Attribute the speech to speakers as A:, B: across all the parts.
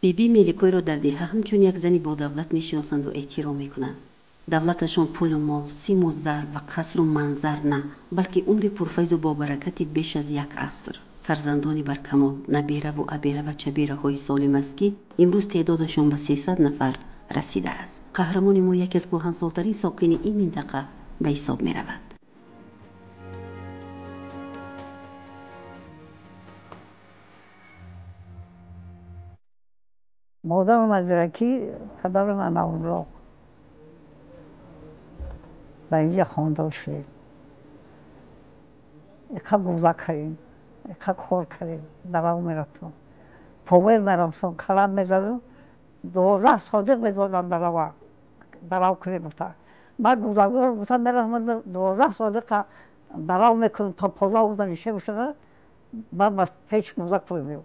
A: بیبی ملیکوی را در دهه همچون یک زنی با دولت میشناسند و احترام میکنند. دولتشان پول و مال، سیم و زر و قصر و منظر نه، بلکه عمر پرفیض و بابرکت بیش از یک عصر. فرزندانی برکمال، نبیره و ابیره و چبیره های سالم است که امروز تعدادشان به 300 نفر رسیده است. قهرمان ما یکی از کهنسال‌ترین ساکن این منطقه به حساب می رود.
B: مادرم مزرکی، پدرم اماوراق به اینجا خوانده شد. اینقدر گوزه کردیم، اینقدر کار کردیم، دوام میرفتم. پاور میرفتم، قلم میزدم، 12 صادق میزدم درو کنیم بودم. من گوزه‌گار بودم میرفتم 12 صادق درو میکنم تا پازه بودم نشه بشده، من به پیش گوزه کنیم.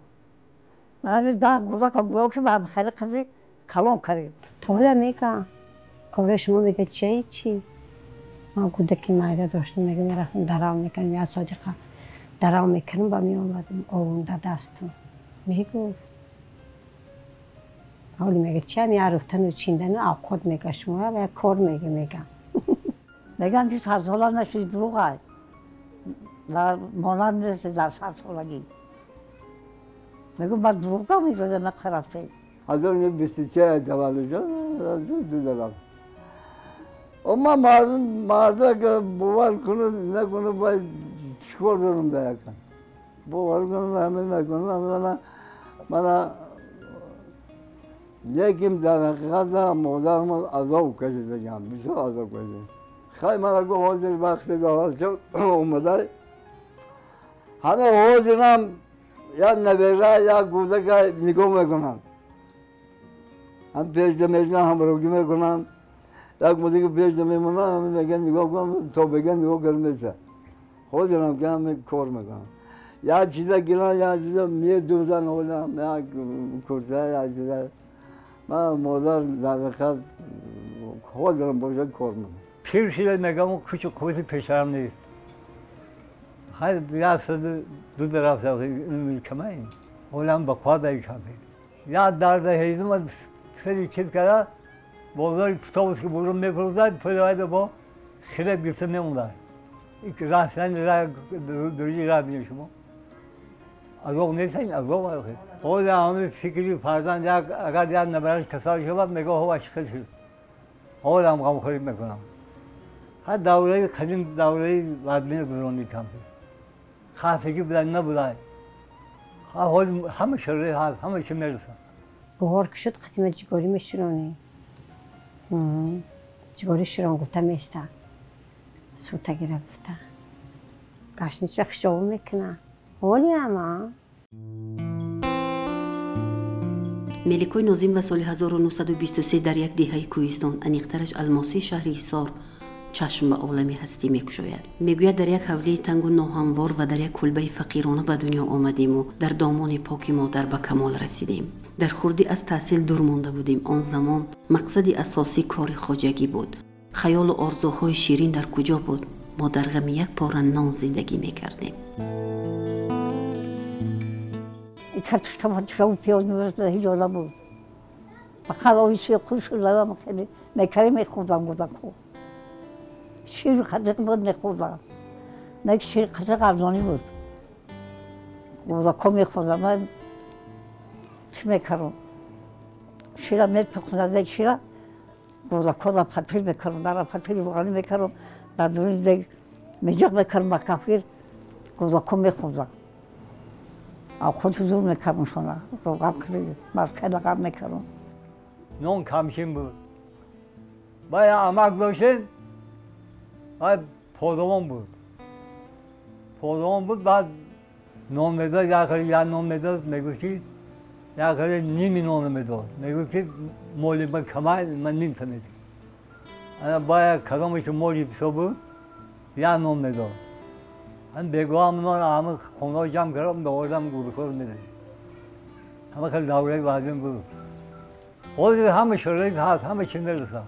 B: من 10 گوزه که گویا که من خیلی قضی کلام کردیم.
C: حالا میگم کار شما میگه چی؟ ما کودکی مایده داشتم میگه میرفتم درو میکنم یا صادقه درو میکنم با می آمدم آونده دستم میگو حالا میگه چه می عرفتن و چیندن اوقات میگه شما و کار میگم
B: میگن که 100 ساله نشید دروغ است و مانند نیست در 100 سالگی. میگو من دروغ میزدم نه خرافه.
D: از اون 23 تولد از دو دارم. اما مرده که باور کنه نکنه باید چیکار دارم دیگه کن. باور کنه همه نکنه من یکیم در حقیقت مادرم عذاب کشیدم، بسیار عذاب کشیدم. خیلی من اگه حاضر وقتی دارد که اومده همه حاضرم یا نبیره یا گوزه که نگاه میکنم. هم پیش میشنم هم روگی میکنم. یک موزیک پیش میمونم همه میگن نگاه کنم تا بگن نگاه کرمیسه. حاضرم که همه کار میکنم. یا چیزا گیرن یا چیزا میدوزن حالم یا کرده یا چیزا. من مادر در حقیقت حاضرم باشه کار میکنم.
E: پیر شده میگم کوچه خوبی پسرم نیست. خیلی دیگه دو درفت این کمه این. حالم با خواهد ایشم یا در دهیزم من خیلی چیز کرده بازار پتاوز که بودم میفروزد پداید با خیلی گرفته میمونده. این که رفتن دوری راه بینیم شما. از اون نیست این از اون باید. خود همه فکری فرزند اگر یک نبرش کسایی شود میگه هوا شکل شد. حال هم غمخوری میکنم. هر دوره قدیم دوره بدبین گذرانی کم بود. خستگی بودن نبوده. حال همه شرایط هست، همه چی میرسه.
C: بهار که شد قدیم جگاری میشرانی. جگاری شران گفته میسته. سوته گرفته. گشنی چه خشاو میکنه. حالی اما.
A: ملیکوی ناظم و سال 1923 در یک دهه کوهستان انیقترش الماسی شهر حصار چشم به عالم هستی میگشاید. میگوید در یک حوله تنگ و ناهموار و در یک کلبه فقیرانه به دنیا آمدیم و در دامان پاک مادر به کمال رسیدیم. در خردی از تحصیل دور مانده بودیم. آن زمان مقصد اساسی کار خواجگی بود. خیال و آرزوهای شیرین در کجا بود؟ ما در غم یک پاره نان زندگی میکردیم.
B: کتشتم پیاز میرسد هیچ جا نبود. فقط آویسی خوش لرم خیلی نکری میخوردم گودم خود. شیر خطق بود نخوردم. نه شیر خطق ارزانی بود. گودم که میخوردم من چی میکردم؟ شیرم میپخوندم یک شیرم گودم که را پتیل میکردم. در پتیل روغنی میکردم. در دورین دیگ میجاق میکردم با کافیر گودم که میخوردم. او خود زور میکردم شونه رو غم کردیم باز خیلی غم میکردم.
E: نون کمشین بود. باید عمق داشتین باید پادوان بود بعد نون میداد یا نون میداد میگوشید یا کاری نیمی نون میداد میگوشید مولی من کمای من نیم تمیدی انا باید کدامش مولی بسا بود یا نون میداد من بگوهم نون همه خونه جمع کردم دوردم گروکار میداد همه خیلی دوره بعدیم بود. خود همه شرایط هست همه چی میرسه.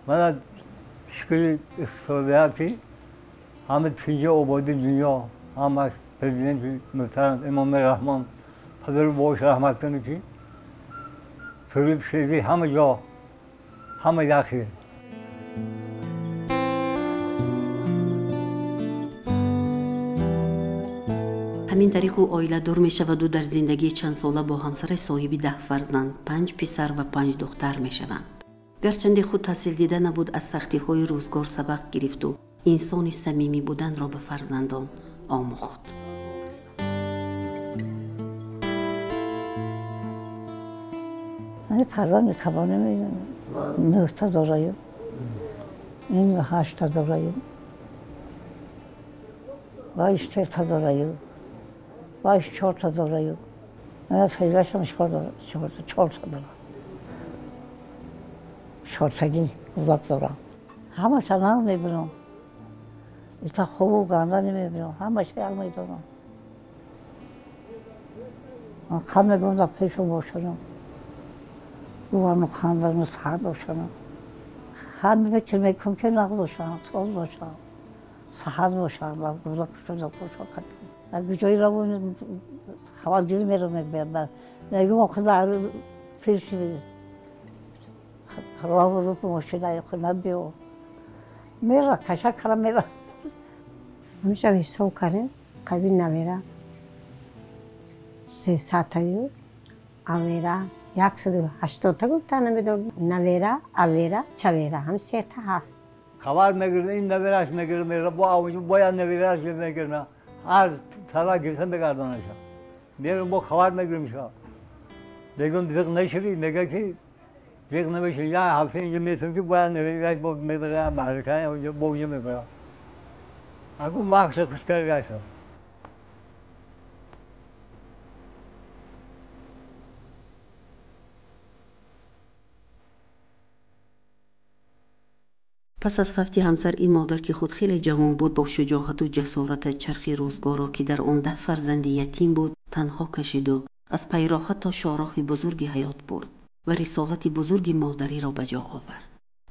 E: من شکلی اقتصادیاتی همه تیجه آبادی دنیا همه پرزیدنت محترم امام رحمان پدر باش رحمت کنه که تولید شدی همه جا همه یخی.
A: همین طریق او آیله دار می شود و در زندگی چند ساله با همسر صاحبی 10 فرزند، 5 پسر و 5 دختر می شوند. گرچند خود تحصیل دیده نبود، از سختی های روزگار سبق گرفت و انسان صمیمی بودن را به فرزندان آموخت.
B: من فرزند کبانه میدونم 9 تا داریم، این 8 تا داریم و 3 تا داریم و 4 تا داریم. من از خیلیش هم 4 تا دارم. 4 تایی بزرگ دارم. همه شنان میبینم. ایتا خوب و گنده نمیبینم. همه شیل میدونم. من کم میگم در پیشم باشنم. روانو خاندان صحت باشنم. خم فکر میکنم که نقد باشم، ساز باشم، صحت باشم و بزرگ شده باشم. از بجایی رو خوالگیری میرم میگم آخه در پیر شده. راه رو به ماشینای خود نبیو. میره کشک کرم میره.
C: همیشه حساب کردیم قبیل نمیره. 300 تایو آویرا 180 تا گفتن نمیدونم نویرا آویرا چویرا هم 3 تا هست.
E: خبر میگیرن این نویراش میگیرن میره با آویزو باید نویراش میگیرن هر طرح گرفتن بگردانش. میرم با خبر میگیرم شا. دیگم دیگه نشری میگه که دیگه نمیشه یا هفته اینجا میتونم که باید نویراش با میبرم محرکه اونجا با اونجا میبرم. اگه ماکس کشکاری هستم.
A: پس از فوت همسر این مادر که خود خیلی جوان بود، با شجاعت و جسارت چرخی روزگار را که در آن 10 فرزند یتیم بود تنها کشید و از پیراهه تا شاهراه بزرگ حیات برد و رسالت بزرگ مادری را به جا آورد.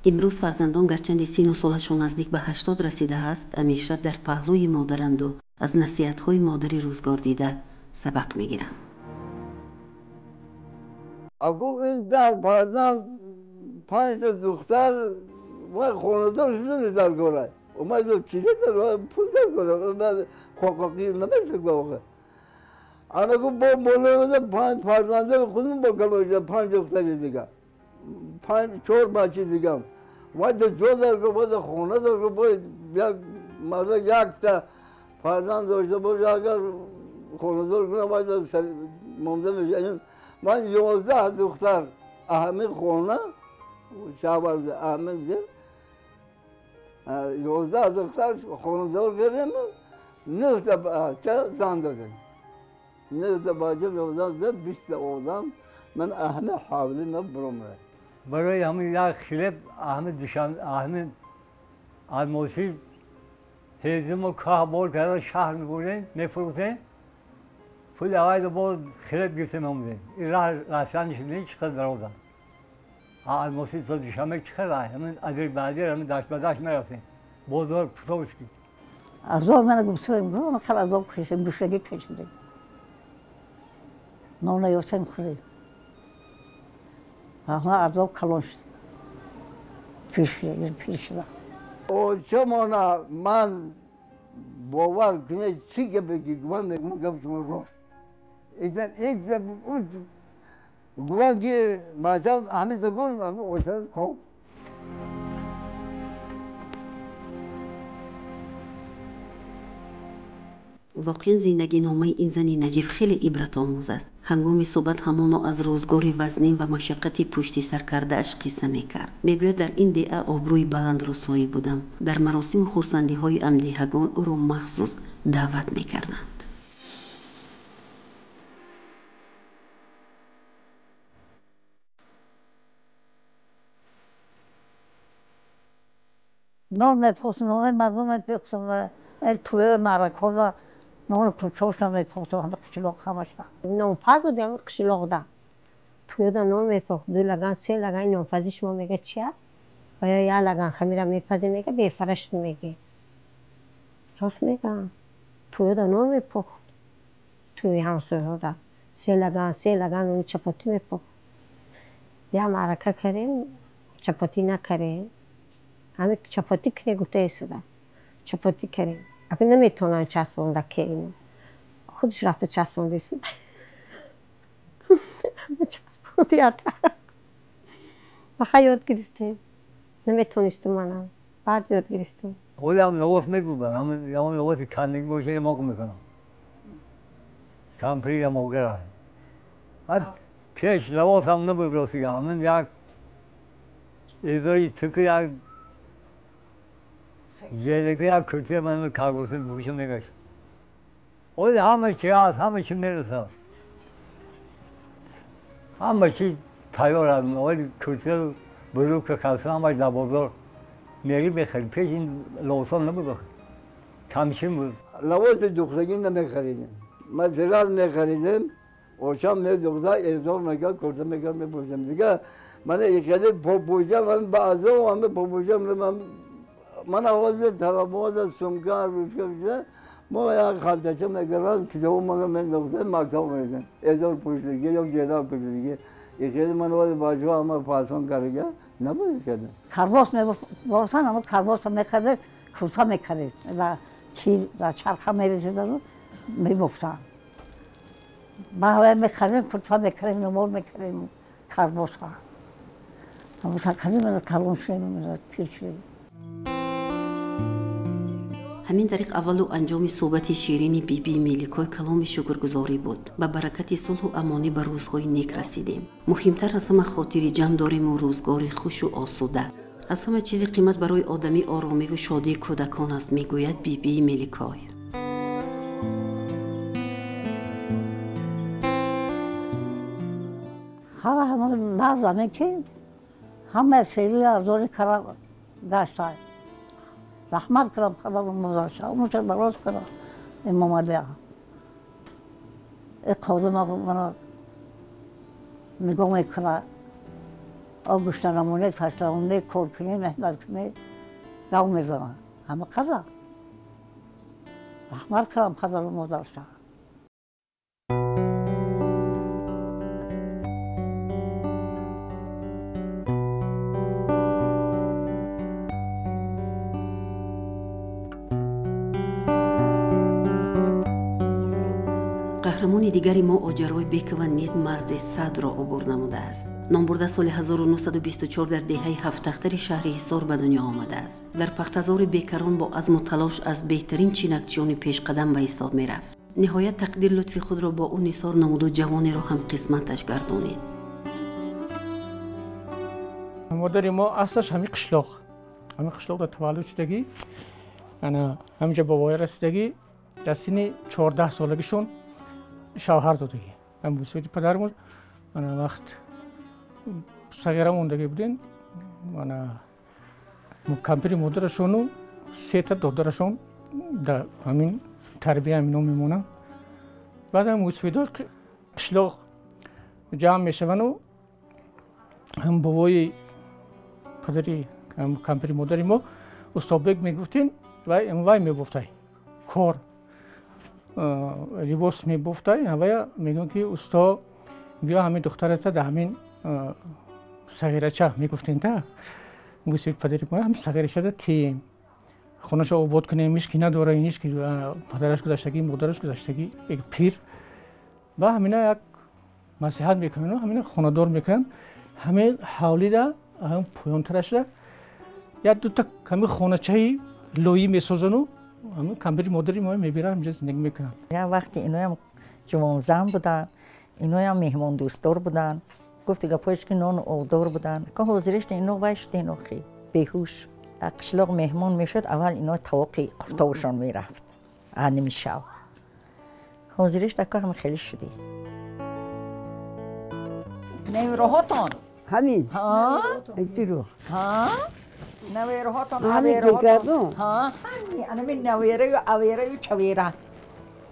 A: امروز فرزندان گرچند سن و سالشان نزدیک به 80 رسیده است، همیشه در پهلوی مادرند و از نصیحت‌های مادری روزگار دیده سبق می‌گیرند.
D: اگه این 10 فرزند 5 تا دختر و خاندارش نمی‌دار کنه. اومد چیزی داره پول داره خوکاکی نمیشه گفت. انا کو با بالا 5 فرزند خودمون با کلاش 5 دختر دیگه. 4 بچه دیگه. وقتی جودر کو باید خونه دار کو باید یک مرد 1 تا فرزند داشته باشه اگر خونه دار کنه باید مونده میشه. من 11 دختر اهمی خونه شاورد احمد 11 دختر خونه دار کردیم 9 تا بچه زن دادیم 9 تا بچه 20 آدم من اهمی حاولی من برمه
E: برای همین یک خلیب احمد الماسی هیزم و که بار کرده شهر میبردن میفروختن پول آقای با خلیب گرفتیم آمدیم این راه رسانش نیست چقدر درازه الماسی سازی شمه چقدر همین ادیر بعدیر همین داشت به داشت میرفتیم بازار پسوشکی
B: از آن من گفتم من خیلی از آن کشیدم گوشتگی کشیدم نون یافتم خورید اما از آن کلانش پیش شدم
D: او چه من باور کنه چی که بگی گوان میگم شما رو ایدن یک زبون گوان که مثلا همه زبون همه اوشن خوب
A: واقعا زندگی نامه این زن نجیب خیلی عبرت آموز است. هنگام صحبت همانا از روزگار وزنین و مشقت پشتی سر کرده اش قصه میکرد. میگوید در این دیه آبروی بلند رسایی بودم. در مراسم خرسندی های امدیهگان او را مخصوص دعوت میکردند.
B: نان میپختم نان مردم میپختم توی مرکه نان کوچوش میپختم همه قشلاق همش
C: نانپز بود همه قشلاق ده توی ده نان میپخت 2 لگن 3 لگن نانپزی شما میگه چیه؟ و یا 1 لگن خمیرم میپزی میگه بیفرشت میگه راست میگم توی ده نان میپخت توی همسایه ها ده 3 لگن نان چپاتی میپخت یا معرکه کردیم چپاتی نکردیم همه چپاتی کنه گفته ایستادن چپاتی کردیم اگه نمیتونن چسبونده که اینو خودش رفته چسبونده ایستاد چسبوندی بخواه یاد گرفتیم نمیتونستم منم بعد یاد گرفتم
E: خودی هم لباس میگوبن همون لباس کندگی باشه یه موقع میکنم کمپری یه موقع راه بعد پیش لباس هم نبود راستی همون یک ایزایی تکی یک جیلکی یک کرتی من کارگوشی بوشم نگشت خودی همه چی هست همه چی میرسه همه چی تیار هست ولی کرتی بزرگ که خلصه همش در بازار میری بخرید پیش این لباسا نبود کمشین بود
D: لباس دخترگی نمیخریدیم مثلا میخریدیم اوشام میدوزه ایزار میگه کرده میگه میپوشم دیگه من ایقاده پوشم من بعضا و همه پوشم من آواز تراباز سمکار روشکه ما یک خالتچه میگرد کتابو من دوزه مکتب میدن ایزار پوشیدگی یا جدا پوشیدگی ایقاده من ولی باجو همه پاسون کرده نبود کرده
B: کرباس می‌بافتن اما کرباس می‌کرد کوتا می‌کرد و چی و چرخه می‌ریزید رو می‌بافتن ما هم می‌کردیم کوتا می‌کردیم نمور می‌کردیم کرباس ها اما تقریبا من کلون شدیم من پیر شدیم
A: همین طریق اول و انجام صحبت شیرین بیبی میلیکوی کلام شکرگزاری بود. با برکت صلح و امانی به روزهای نیک رسیدیم. مهمتر از همه خاطری جمع داریم و روزگاری خوش و آسوده. از همه چیز قیمت برای آدمی آرامی و شادی کودکان است میگوید بیبی میلیکوی.
B: خواهر همون نازمه که همه سیری ازوری کرا داشتن رحمت کنم خدا رو مزارشه اونو چه براز کنم امام علی قادم من نگاه میکنه آگوشت نمونه تشترمونه کار کنه محنت کنه دو میزنه همه قدر رحمت کنم خدا رو مزارشه
A: قهرمان دیگری ما آجرای بیکوان نیز مرز صد را عبور نموده است. نامبرده سال 1924 در دهه هفت‌اختر شهر حصار به دنیا آمده است. در پختزار بیکران با عزم و تلاش از بهترین چینکچیان پیش قدم به حساب می رفت. نهایت تقدیر لطف خود را با او نثار نمود و جوانی را هم قسمتش گردانید.
F: مادر ما اصلش همین قشلاق در تولد شدگی انا همینجا بابای رسیدگی در سن 14 سالگیشون شوهر دادگی من بسیاری پدرمون من وقت صغیره موندگی بودین من کمپری مادرشون و 3 تا دخترشون در همین تربیه همینا میمونن بعد هم بسیاری قشلاق جمع میشون و هم بابای پدری کمپری مادری ما استابک میگفتین و وای میگفتای کار لباس میبافتای و میگن که استا بیا همین دخترت در همین صغیرچه میگفتین تا بسیار پدری ما هم صغیره شده تیم خونش آباد کنه میش که نداره اینیش که پدرش گذاشتگی مادرش گذاشتگی یک پیر و همینا یک نصیحت میکنن و همینا خانه‌دار میکنن همه حوالی دا هم پایانترش دا یا دو تا همین خانه‌چه‌ای لویی میسازن و همین کمپری مادری ما میبیرن اینجا زندگی میکنن.
G: یا وقتی اینا هم جوان زن بودن اینا هم مهمان دوستدار بودن گفت گپایش که نان آبدار بودن که حاضرش اینا وایشت اینا خی بیهوش قشلاق مهمان میشد اول اینا توقی قرطاوشان میرفت آنمی شو حاضرش دکار هم خیلی شدی نویرهاتان
H: همین
G: ها
H: ایتیرو
G: ها نویرهاتان
H: همین دیگردون
G: ها همین نویره و اویره و چویره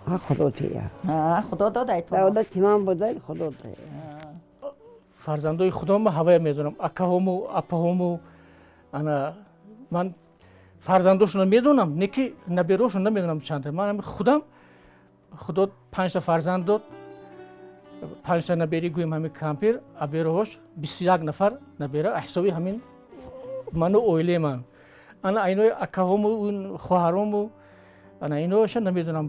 H: ها خدا تیه
G: خدا داده تو
H: دولت من بوده خدا تیه
F: فرزندای خودم هوای میدونم اکاهامو اپاهامو انا من فرزنداشون میدونم نکی نبیروشون نمیدونم چند من خودم خدا 5 تا فرزند داد 5 تا набери гӯем ҳамин кампир абероҳош 21 нафар набера аҳсоби ҳамин ману оилаемам ана айнои акаҳому хоҳарому ана иноша намедонам.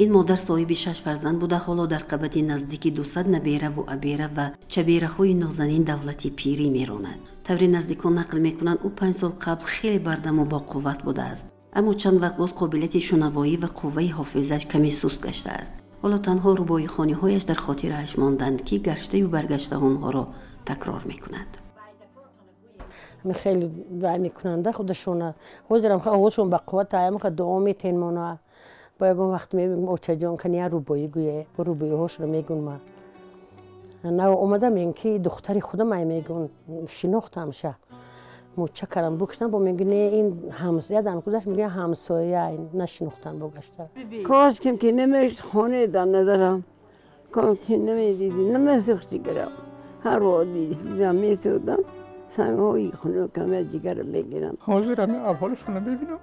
A: ин модар соҳиби 6 фарзанд буда ҳоло дар қабати наздики 200 набераву абера ва чабераҳои нозанин давлати пирӣ меронад. таври наздикон нақл мекунанд ӯ 5 сол қабл хеле бардаму боқувват будааст, аммо чанд вақт боз қобилияти шунавоӣ ва қувваи ҳофизааш каме суст гаштааст. ҳоло танҳо рубоихониҳояш дар хотирааш монданд ки гаштаю баргаштаҳо онҳоро такрор мекунад.
I: خیلی دعا میکنند خودشون حاضرم خودشون با قوت ایم که دعا میتین مانا باید وقت میگم اوچه جان کنیا روبایی گویه با روبایی هاش رو میگم ما نه اومدم این که دختری خودم میگم شناختم شه موچه کردم بکشتم با میگن این همسایه دن خودش میگه همسایه این نشناختن بگشتم
H: کاش که نمیشت خانه در نظرم کاش که نمیدیدی نمیسختی گرم هر وادی دیدم میسودم سنگ‌های خونه کمه جگر بگیرم
F: حاضرم احوالشون رو ببینم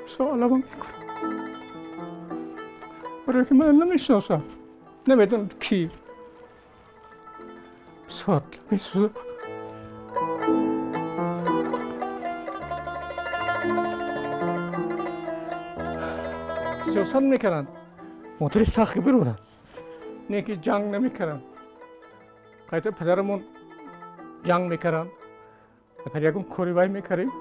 F: سوالمو میکنم برای که من نمیشناسم نمیدونم کی بسیار میسوزم سیاست میکنن موتوری سخت برونن نه که جنگ نمیکنن قایت پدرمون جنگ میکردن اگر یکون کوریوای میکردیم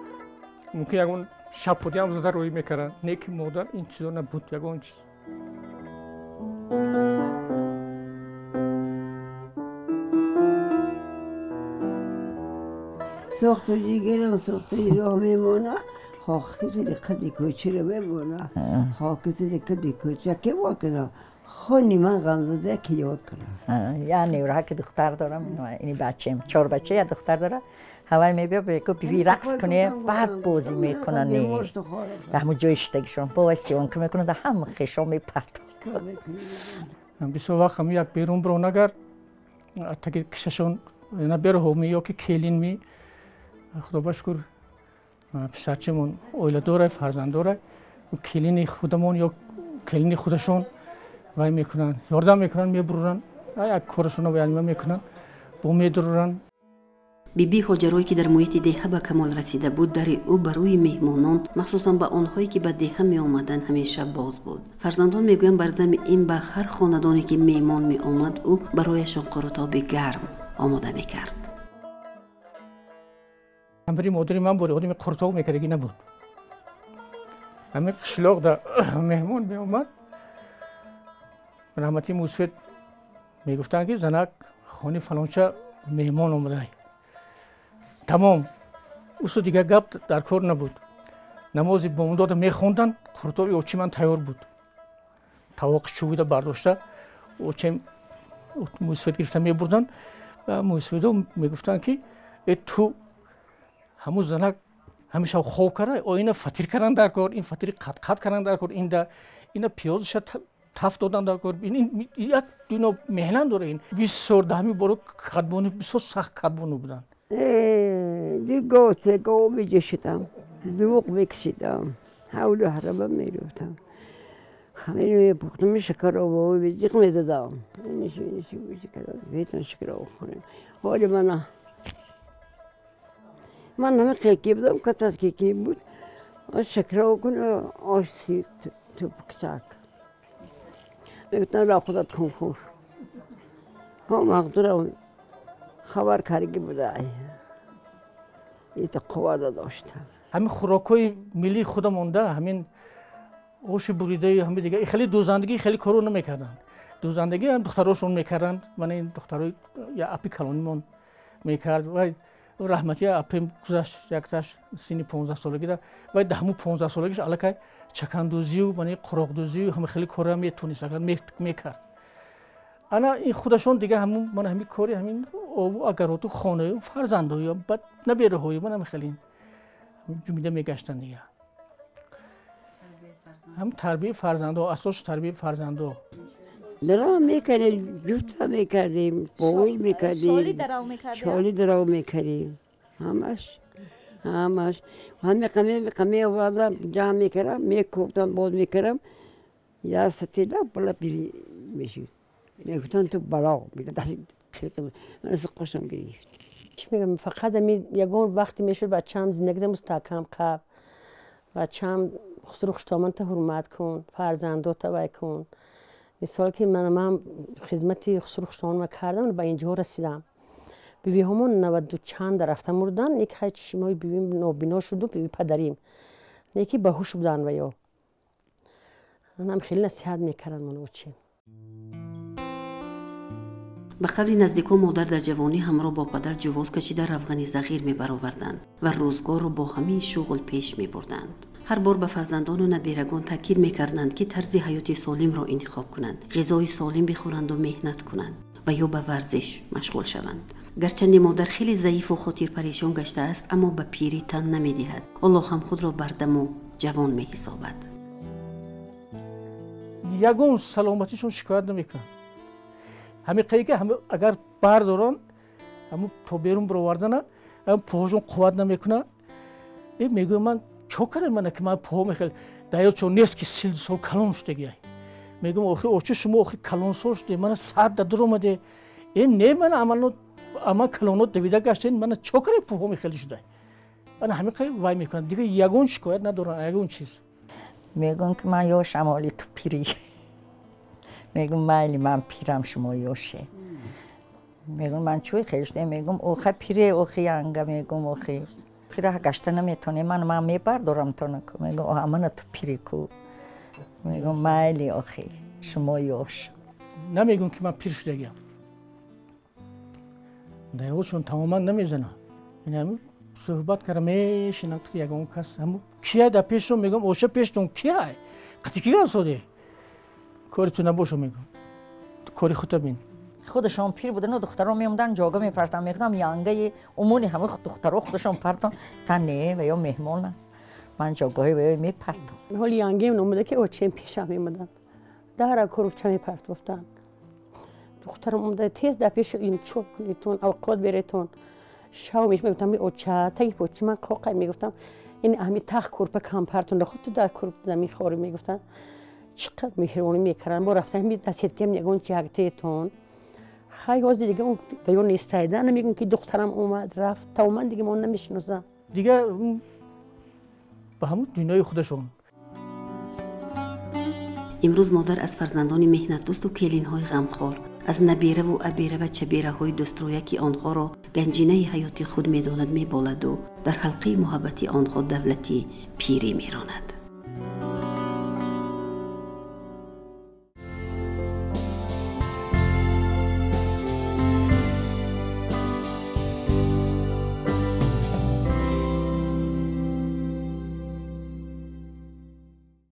F: ممکن یکون شپودی هم زده روی میکردن نه که مادر این چیزا نبود یکون چیز
H: ساخت جیگرم ساخت ایران میمونه خاکی قدی کوچه رو بمونه خاکی قدی کوچه که واکنه خونی من غمزده که یاد کنم
G: یعنی اورها که دختر دارم اینی بچه‌ام 4 بچه یا دختر داره هوای میبیا بگو بیوی رقص کنه بعد بازی میکنن نه در همون جای اشتگیشون با سیون که میکنن در هم خیشا میپرد
F: بسیار وقت هم یک بیرون برون اگر تاکی کششون نبیره همی یا که کلین می خدا بشکر پسرچمون اویل داره فرزند داره کلین خودمون یا کلین خودشون وای میکنن یاردم میکنن میبرن یک کارشون رو بیان میکنن با میدرن
A: بیبی هاجرایی که در محیط دهه به کمال رسیده بود در او بروی مهمانان مخصوصا به آنهایی که به دهه می آمدن همیشه باز بود. فرزندان میگویند بر ضمن این به هر خاندانی که مهمان می آمد او برایشان قرطاب گرم آماده میکرد.
F: همبری مادری من بود آدم قرطاب میکردگی نبود. همه قشلاق در مهمان می آمد رحمتی موسفید میگفتن که زنک خانه فلانچه مهمان آمده تمام اوسو دیگه گپ در کار نبود نمازی بامداد میخوندن قرطابی اوچی من تیار بود تواق چوبیده برداشته اوچی موسفید گرفته میبردن و موسفیدو میگفتن که تو همون زنک همیشه خواب کرده اینا فطیر کردن در کار این فطیر قط کردن در کار اینا پیازش تفت دادن در کار این یک دونه مهنن داره این 20 سال دهمی برو کدبونی بسیار سخت کدبونی بودن
H: دیگه گو میجشیدم دوق میکشیدم حول حربه میروفتم خمیر میپختم شکر و بیجیق میدادم اینشو بیشکر بیتون شکر و خوریم حالی من همه خیلی بودم که تسکیکی بود شکر و کنه آش سیر تو بکشک میگفتن را خودت کن خور ها مقدورم خبر کارگی بوده این تا قوه داشتم
F: همین خوراکای ملی خودم مونده همین آش بریده همین دیگه خیلی دوزندگی خیلی کارو نمیکردن دوزندگی هم دختراشون میکردن من این دخترای یا اپی کلانیمون میکرد و رحمتی اپیم گذشت یکتاش سینی 15 سالگی ده و ده همون 15 سالگیش علاقه چکندوزی و من قراقدوزی همه خیلی کارا میتونست میکرد انا این خودشون دیگه همون من همین کاری همین اگر تو خانه فرزندایی بعد نبیره های من هم خیلی جمیده میگشتن دیگه هم تربیت فرزندا اساس تربیت فرزندا
H: درام میکردیم جوتا میکردیم پول میکردیم شالی درام میکردیم همش همه قمه والا جمع میکردم میکوبتم باز میکردم یا ستیلا بالا پیری میشید میگفتن تو بالا میگه من از قشنگ گرفت
I: میگم فقط یگون وقتی میشد بچه‌م زندگی مستحکم کب بچه‌م خسروخشتامن تا حرمت کن فرزندو تا کن مثال که من خدمتی خسروخشتامن کردم به اینجا رسیدم بیوی همون 92 چند رفتن مردن یک هیچ شمای بیوی نابینا شد و بیوی پدریم یکی باهوش بودن و یا هم خیلی نصیحت میکردن منو چی
A: به قبل نزدیکان مادر در جوانی همراه با پدر جواز کشیده رفغانی صغیر می برآوردند و روزگار را با همین شغل پیش می بردند. هر بار به فرزندان و نبیرگان تاکید می کردند که طرز حیاتی سالم را انتخاب کنند، غذای سالم بخورند و مهنت کنند و یا به ورزش مشغول شوند. گرچند مادر خیلی ضعیف و خاطر پریشان گشته است اما به پیری تن نمی دهد. الله هم خود را بردم و جوان می حسابد.
F: یگون سلامتیشون شکایت نمیکنن. همه قیگه همه اگر بردارن همه تو بیرون برآوردن هم پاهاشون قوت نمیکنه. این میگه من چوکر منه که من پاهم خیلی دایو چون نیست که 30 سال کلون شدگی. میگم آخه اوچه شما آخه کلون سال شده من ساعت در اومده. این نه من عمل کلونات دویده گشتین من چوکر پاهم خیلی شده. من همه قیگ وای میکنن دیگه یگون شکایت ندارن یگون چیز.
G: میگن که من یا شمالی تو پیری. میگم مایلی من پیرم شما یوشه میگم من چوی خیشته میگم اوخه پیره اوخی انگا میگم اوخی پیره گشته نمیتونه من میبردارم تو نکو میگم اوه من تو پیری کو میگم مایلی اوخی شما یوش
F: نمیگم که من پیر شدگیم دیوشون تماما نمیزنه این همون صحبت کردم میشینم تو یگون کس همون کیه در پیشون میگم اوشه پیشتون کیه قطی کیه سوده کاری تو نباشه میگم کاری خودت بین
G: خودشون پیر بودن و دخترها میومدن جاگا میپرسن میگفتم یانگه عمومی همه دخترها خودشون پرتن تنه و یا مهمونه من جاگاهی به میپرتم
I: حالی یانگه من اومده که اوچه پیشم میمدن در کروچه میپرت گفتن دخترم اومده تیز در پیش این چوب کنیتون اوقات بریتون شاو میگفتم می اوچه تایی پوچی من خوقه میگفتم این اهمی تخ کرپه کم پرتون خود تو در کرپ میخوری میگفتن چقدر مهربانی میکردن با رفتن می نصیحت کردم یگون جگتیتون خیلی از دیگه اون دیون نیستایدن نمیگن که دخترم اومد رفت تا من دیگه من نمیشناسم
F: دیگه به همون دنیای خودشون
A: امروز مادر از فرزندان مهنت دوست و کلین‌های غمخوار از نبیره و ابیره و چبیره‌های دوسترویکی آنها را گنجینه حیاتی خود می‌داند می‌بالد و در حلقه محبتی آنها دولتی پیری می‌راند.